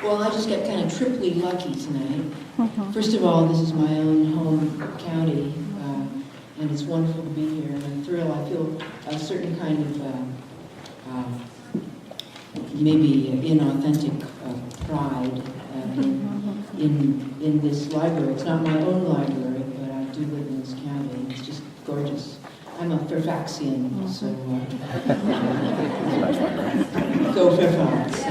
Well, I just got kind of triply lucky tonight. First of all, this is my own home county, and it's wonderful to be here. And I'm thrilled. I feel a certain kind of maybe inauthentic pride in this library. It's not my own library, but I do live in this county. It's just gorgeous. I'm a Fairfaxian, so go Fairfax.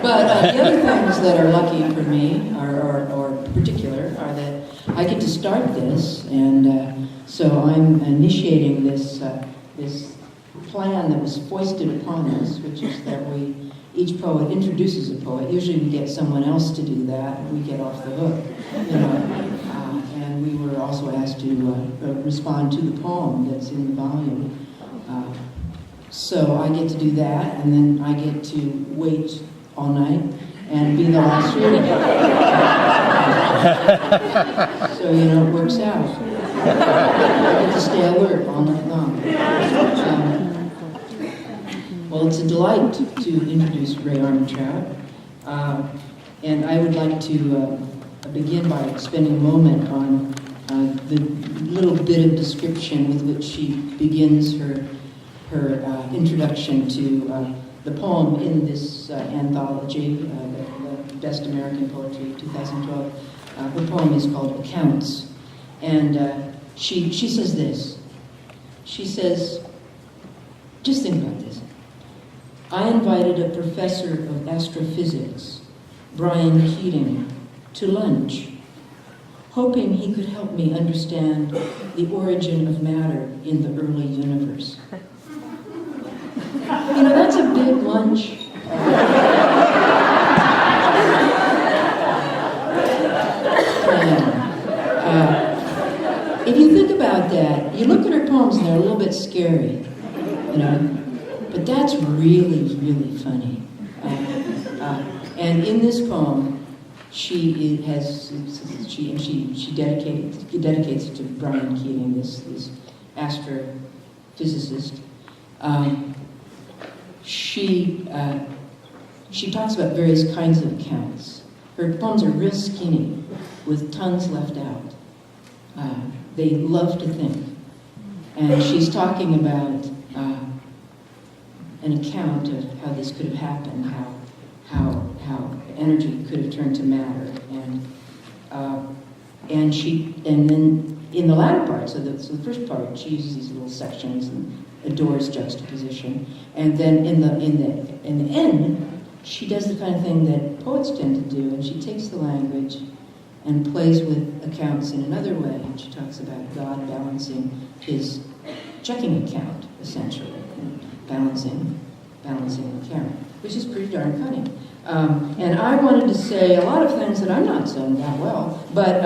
But the other things that are lucky for me, or particular, are that I get to start this, and so I'm initiating this this plan that was foisted upon us, which is that each poet introduces a poet. Usually we get someone else to do that, and we get off the hook, you know. And we were also asked to respond to the poem that's in the volume. So I get to do that, and then I get to wait all night and be the last reader. So, you know, it works out. I get to stay alert all night long. Well, it's a delight to introduce Rae Armantrout. And I would like to begin by spending a moment on the little bit of description with which she begins her introduction to the poem in this anthology, the Best American Poetry 2012. Her poem is called Accounts. And she says this. She says, just think about this. I invited a professor of astrophysics, Brian Keating, to lunch, hoping he could help me understand the origin of matter in the early universe. You know, that's a big lunch. If you think about that, you look at her poems and they're a little bit scary, you know, but that's really, really funny. And in this poem, she dedicates it to Brian Keating, this astrophysicist. She talks about various kinds of accounts. Her poems are real skinny, with tons left out. They love to think. And she's talking about an account of how this could have happened, how energy could have turned to matter, and then in the latter part, so the first part, she uses these little sections and adores juxtaposition, and then in the end, she does the kind of thing that poets tend to do, and she takes the language and plays with accounts in another way. And she talks about God balancing his checking account, essentially, and balancing the account, which is pretty darn funny. And I wanted to say a lot of things that I'm not saying that well, but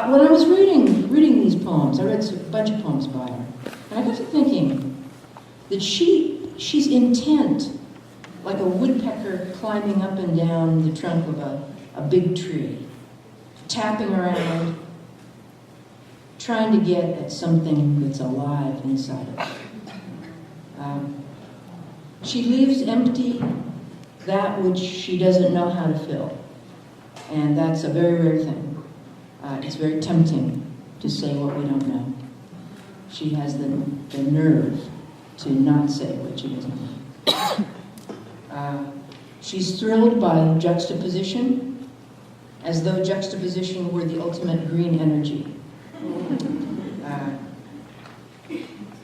when I was reading these poems, I read a bunch of poems by her, and I got to thinking that she's intent, like a woodpecker climbing up and down the trunk of a big tree, tapping around, trying to get at something that's alive inside of her. She leaves empty that which she doesn't know how to fill. And that's a very rare thing. It's very tempting to say what we don't know. She has the nerve to not say what she doesn't know. She's thrilled by juxtaposition, as though juxtaposition were the ultimate green energy.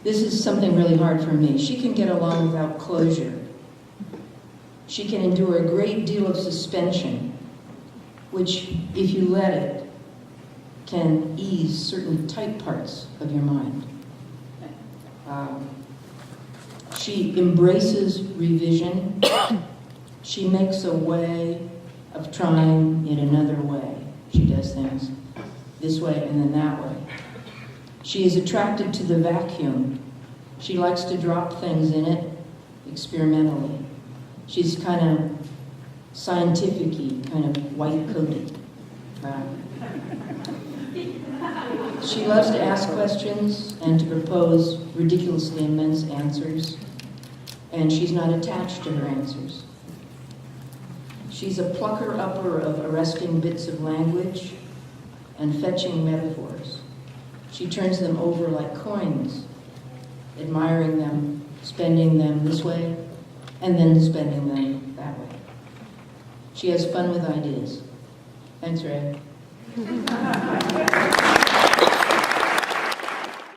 This is something really hard for me. She can get along without closure. She can endure a great deal of suspension, which, if you let it, can ease certain tight parts of your mind. She embraces revision. She makes a way of trying it another way. She does things this way and then that way. She is attracted to the vacuum. She likes to drop things in it experimentally. She's kind of scientific-y, kind of white-coated. She loves to ask questions and to propose ridiculously immense answers. and she's not attached to her answers. She's a plucker-upper of arresting bits of language and fetching metaphors. She turns them over like coins, admiring them, spending them this way, and then spending them that way. She has fun with ideas. Thanks, Rae.